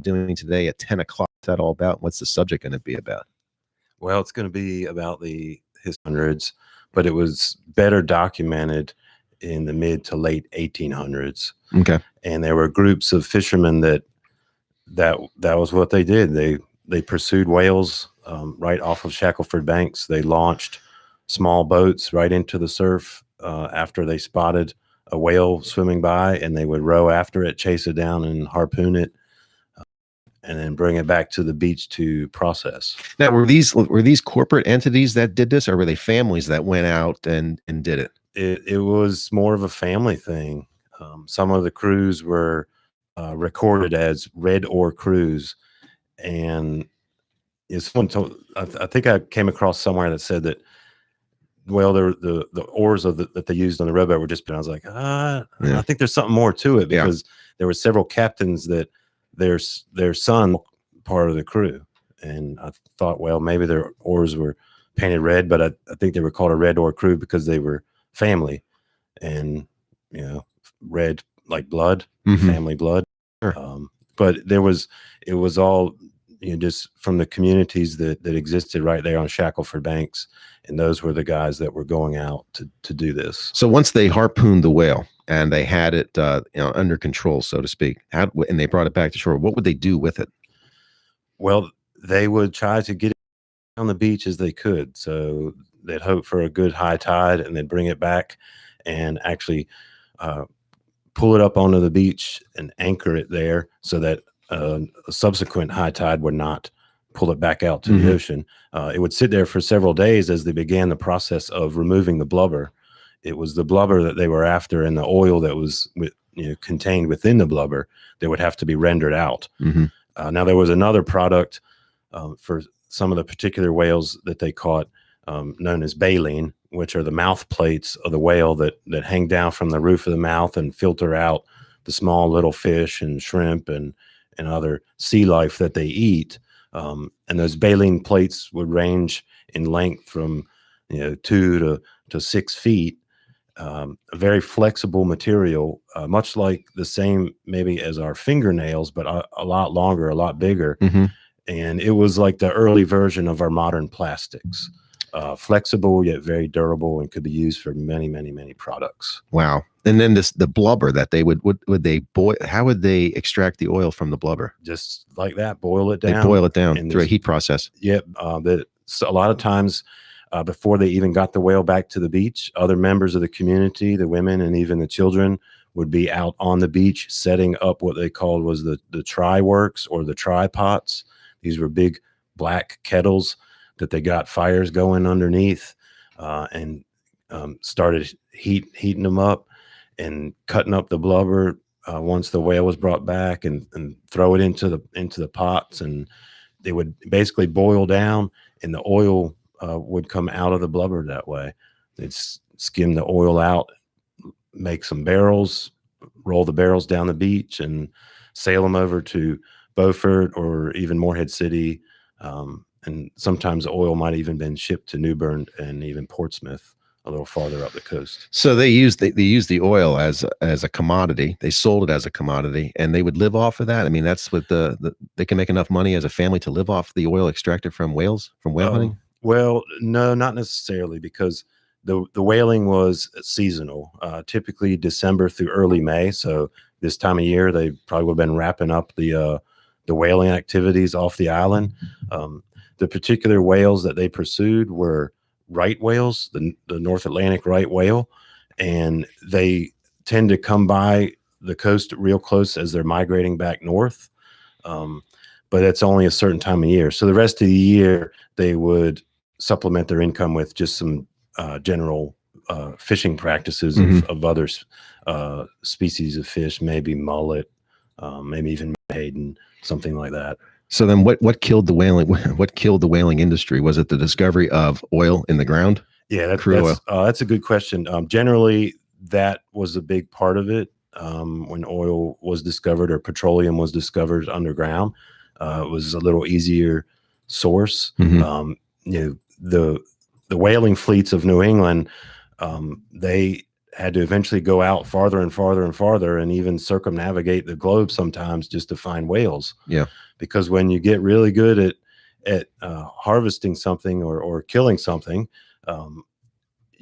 doing today at 10 o'clock. What's that all about? What's the subject going to be about? Well, it's going to be about the hundreds, but it was better documented in the mid to late 1800s. Okay. And there were groups of fishermen that was what they did. They pursued whales right off of Shackleford banks. They launched small boats right into the surf after they spotted a whale swimming by, and they would row after it, chase it down, and harpoon it, and then bring it back to the beach to process. Now, were these corporate entities that did this, or were they families that went out and did it? It was more of a family thing. Some of the crews were recorded as red oar crews, and I think I came across somewhere that said that, well, the oars that they used on the rowboat were just, and I was like, I think there's something more to it, because there were several captains that their son part of the crew, and I thought, well, maybe their oars were painted red, but I think they were called a red oar crew because they were family, and red like blood, family blood. Sure. But it was all just from the communities that existed right there on Shackleford banks, and those were the guys that were going out to do this. So once they harpooned the whale and they had it under control, so to speak, and they brought it back to shore, what would they do with it? Well, they would try to get it on the beach as they could. So they'd hope for a good high tide, and they'd bring it back and actually pull it up onto the beach and anchor it there, so that a subsequent high tide would not pull it back out to the ocean. It would sit there for several days as they began the process of removing the blubber. It was the blubber that they were after, and the oil that was contained within the blubber that would have to be rendered out. Now, there was another product for some of the particular whales that they caught, known as baleen, which are the mouth plates of the whale that hang down from the roof of the mouth and filter out the small little fish and shrimp and other sea life that they eat. And those baleen plates would range in length from 2 to 6 feet. A very flexible material, much like the same maybe as our fingernails, but a lot longer, a lot bigger. And it was like the early version of our modern plastics. Flexible yet very durable, and could be used for many, many, many products. Wow. And then the blubber that they would they boil, how would they extract the oil from the blubber? Just like that, boil it down. They boil it down through a heat process. Yep. So a lot of times before they even got the whale back to the beach, other members of the community, the women and even the children, would be out on the beach setting up what they called was the try-works, or the try-pots. These were big black kettles that they got fires going underneath, and started heating them up and cutting up the blubber once the whale was brought back, and throw it into the pots, and they would basically boil down, and the oil would come out of the blubber that way. They'd skim the oil out, make some barrels, roll the barrels down the beach, and sail them over to Beaufort or even Morehead City. And sometimes the oil might even been shipped to New Bern and even Portsmouth, a little farther up the coast. So they used the oil as a commodity. They sold it as a commodity, and they would live off of that. I mean, that's what they can make enough money as a family to live off the oil extracted from whales, from whale hunting. Well, no, not necessarily, because the whaling was seasonal, typically December through early May. So this time of year, they probably would have been wrapping up the whaling activities off the island. The particular whales that they pursued were right whales, the North Atlantic right whale, and they tend to come by the coast real close as they're migrating back north. But it's only a certain time of year. So the rest of the year, they would supplement their income with just some general fishing practices of other species of fish, maybe mullet, maybe even hayden, something like that. So then what killed the whaling? What killed the whaling industry? Was it the discovery of oil in the ground? Yeah, that's a good question. Generally, that was a big part of it. When oil was discovered, or petroleum was discovered underground, it was a little easier source. The whaling fleets of New England, they had to eventually go out farther and farther and farther, and even circumnavigate the globe sometimes just to find whales. Yeah. Because when you get really good at harvesting something or killing something,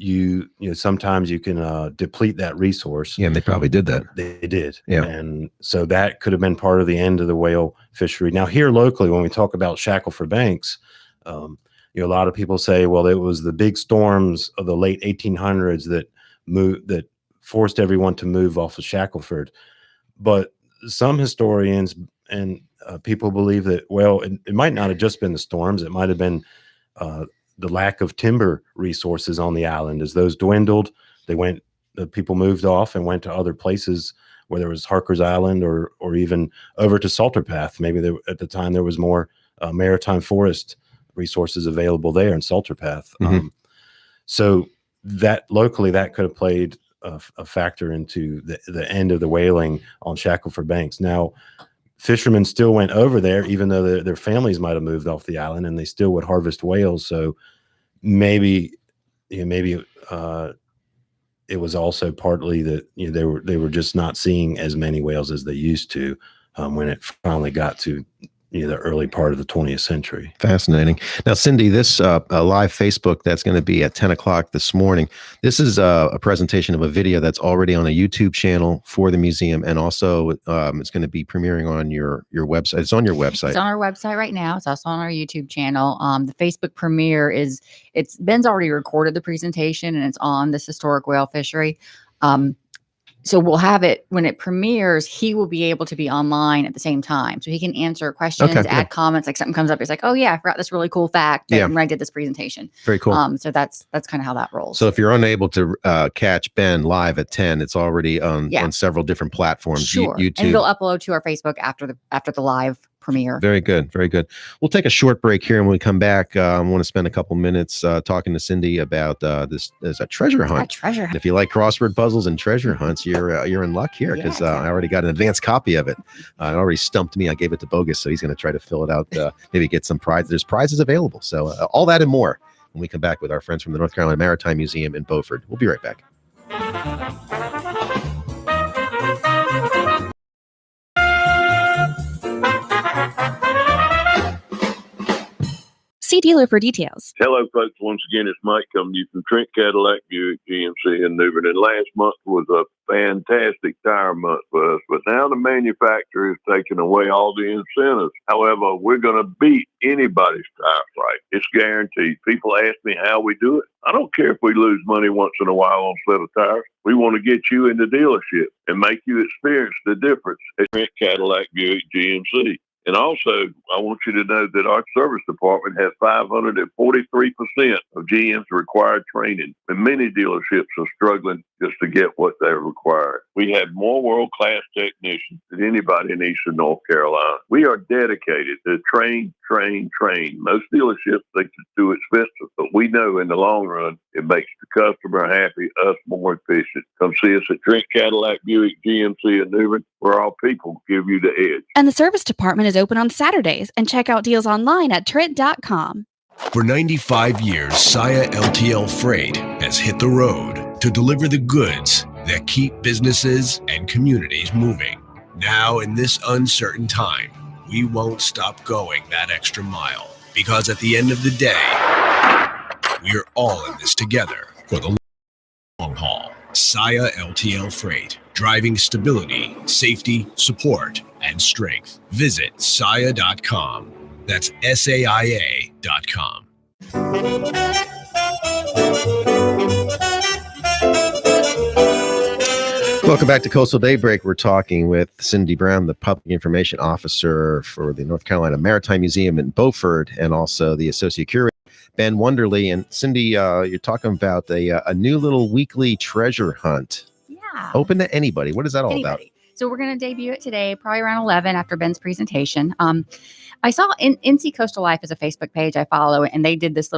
you know sometimes you can deplete that resource. Yeah, and they probably did that. They did. Yeah. And so that could have been part of the end of the whale fishery. Now, here locally, when we talk about Shackleford Banks, you know, a lot of people say, well, it was the big storms of the late 1800s that forced everyone to move off of Shackleford. But some historians and people believe that, well, it might not have just been the storms. It might have been the lack of timber resources on the island. As those dwindled, the people moved off and went to other places, where there was Harker's Island or even over to Salter Path. Maybe at the time there was more maritime forest resources available there in Salter Path. Mm-hmm. So that locally, that could have played a factor into the end of the whaling on Shackleford Banks. Now, fishermen still went over there, even though their families might have moved off the island, and they still would harvest whales. So maybe it was also partly that they were just not seeing as many whales as they used to when it finally got to the early part of the 20th century. Fascinating. Now, Cindy, this live Facebook that's going to be at 10 o'clock this morning, this is a presentation of a video that's already on a YouTube channel for the museum, and also it's going to be premiering on your website. It's on your website. It's on our website right now. It's also on our YouTube channel. The Facebook premiere Ben's already recorded the presentation, and it's on this historic whale fishery. So we'll have it when it premieres. He will be able to be online at the same time, so he can answer questions, add comments. Like something comes up, he's like, "Oh yeah, I forgot this really cool fact when I did this presentation." Very cool. So that's kind of how that rolls. So if you're unable to catch Ben live at 10, it's already on several different platforms. Sure, YouTube. and it'll upload to our Facebook after the live premiere. Very good. Very good. We'll take a short break here, and when we come back, I want to spend a couple minutes talking to Cindy about this as a treasure hunt. A treasure hunt. If you like crossword puzzles and treasure hunts, you're in luck here, because I already got an advanced copy of it. It already stumped me. I gave it to Bogus, so he's going to try to fill it out, maybe get some prizes. There's prizes available. So all that and more when we come back with our friends from the North Carolina Maritime Museum in Beaufort. We'll be right back. See dealer for details. Hello, folks. Once again, it's Mike coming to you from Trent Cadillac Buick GMC in Newbern. And last month was a fantastic tire month for us, but now the manufacturer is taking away all the incentives. However, we're going to beat anybody's tire fight. It's guaranteed. People ask me how we do it. I don't care if we lose money once in a while on a set of tires. We want to get you in the dealership and make you experience the difference at Trent Cadillac Buick GMC. And also, I want you to know that our service department has 543% of GM's required training, and many dealerships are struggling just to get what they require. We have more world-class technicians than anybody in Eastern North Carolina. We are dedicated to train. Most dealerships think it's too expensive, but we know in the long run, it makes the customer happy, us more efficient. Come see us at Trent Cadillac Buick GMC in Newbern, where our people give you the edge. And the service department is open on Saturdays, and check out deals online at Trent.com. For 95 years, Saya LTL Freight has hit the road to deliver the goods that keep businesses and communities moving. Now, in this uncertain time, we won't stop going that extra mile, because at the end of the day, we are all in this together for the long haul. Saya LTL Freight, driving stability, safety, support, and strength. Visit Saya.com. That's SAIA.com. Welcome back to Coastal Daybreak. We're talking with Cindy Brown, the Public Information Officer for the North Carolina Maritime Museum in Beaufort, and also the Associate Curator, Ben Wonderly. And Cindy, you're talking about a new little weekly treasure hunt. Yeah. Open to anybody. What is that all about? So we're going to debut it today, probably around 11 after Ben's presentation. I saw NC Coastal Life is a Facebook page I follow, and they did this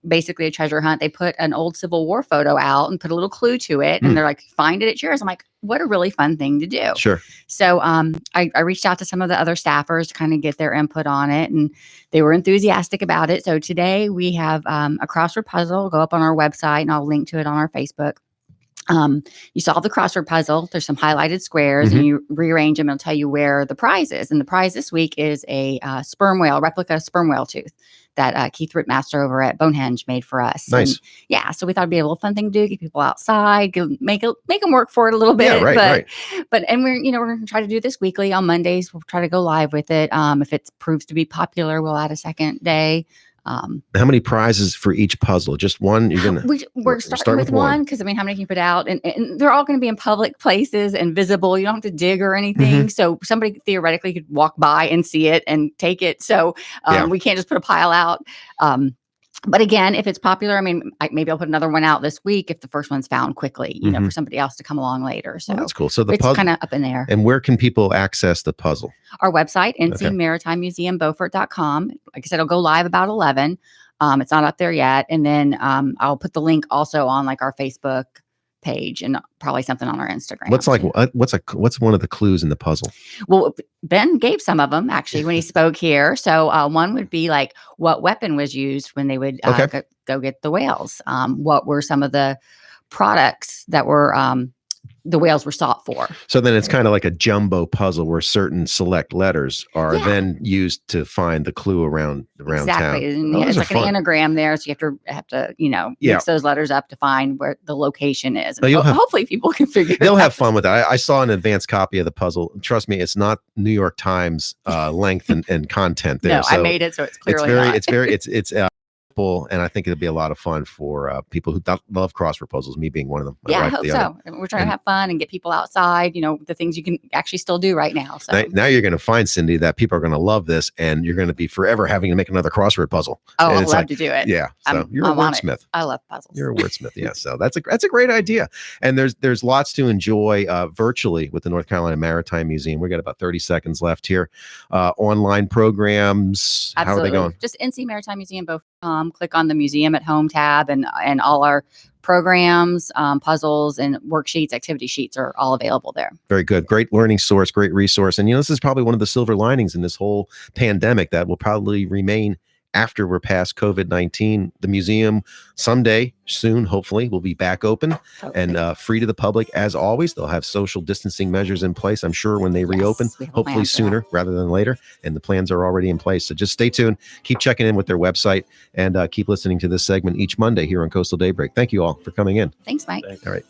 basically a treasure hunt. They put an old Civil War photo out and put a little clue to it, and they're like, find it, it's yours. I'm like, what a really fun thing to do. Sure. So I reached out to some of the other staffers to kind of get their input on it, and they were enthusiastic about it. So today we have a crossword puzzle. Go up on our website, and I'll link to it on our Facebook. You solve the crossword puzzle. There's some highlighted squares, and you rearrange them. It'll tell you where the prize is. And the prize this week is a replica sperm whale tooth that Keith Rittmaster over at Bonehenge made for us. Nice. And so we thought it'd be a little fun thing to do, get people outside, make them work for it a little bit. Yeah, right. But we're going to try to do this weekly on Mondays. We'll try to go live with it. If it proves to be popular, we'll add a second day. How many prizes for each puzzle? Just one? We're starting with one because how many can you put out? And they're all going to be in public places and visible. You don't have to dig or anything. So somebody theoretically could walk by and see it and take it. So we can't just put a pile out. But again, if it's popular, maybe I'll put another one out this week if the first one's found quickly, for somebody else to come along later. So that's cool. So the it's puzzle kind of up in there. And where can people access the puzzle? Our website, ncmaritimemuseumbeaufort.com. Like I said, it'll go live about 11. It's not up there yet. And then I'll put the link also on like our Facebook page and probably something on our Instagram. What's one of the clues in the puzzle? Well, Ben gave some of them actually when he spoke here. So one would be like what weapon was used when they would go get the whales. What were some of the products that were the whales were sought for? So then it's kind of like a jumbo puzzle where certain select letters are then used to find the clue around exactly. town. And it's like an anagram there, so you have to mix those letters up to find where the location is. And hopefully people can figure it out. They'll have fun with that. I saw an advanced copy of the puzzle. Trust me, it's not New York Times length and content there. No, so I made it, so it's clearly not. It's and I think it'll be a lot of fun for people who love crossword puzzles, me being one of them. I hope so. We're trying to have fun and get people outside, the things you can actually still do right now. So now you're going to find, Cindy, that people are going to love this and you're going to be forever having to make another crossword puzzle. Oh, I'd love to do it. Yeah. So you're a wordsmith. I love puzzles. You're a wordsmith. Yeah. So that's a great idea. And there's lots to enjoy virtually with the North Carolina Maritime Museum. We got about 30 seconds left here. Online programs. Absolutely. How are they going? Just ncmaritimemuseum.com. Click on the museum at home tab, and all our programs, puzzles, and worksheets, activity sheets are all available there. Very good. Great learning source, great resource. And this is probably one of the silver linings in this whole pandemic that will probably remain after we're past COVID-19. The museum someday, soon, hopefully, will be back open and free to the public as always. They'll have social distancing measures in place, I'm sure, when they reopen, hopefully sooner rather than later. And the plans are already in place. So just stay tuned. Keep checking in with their website and keep listening to this segment each Monday here on Coastal Daybreak. Thank you all for coming in. Thanks, Mike. All right.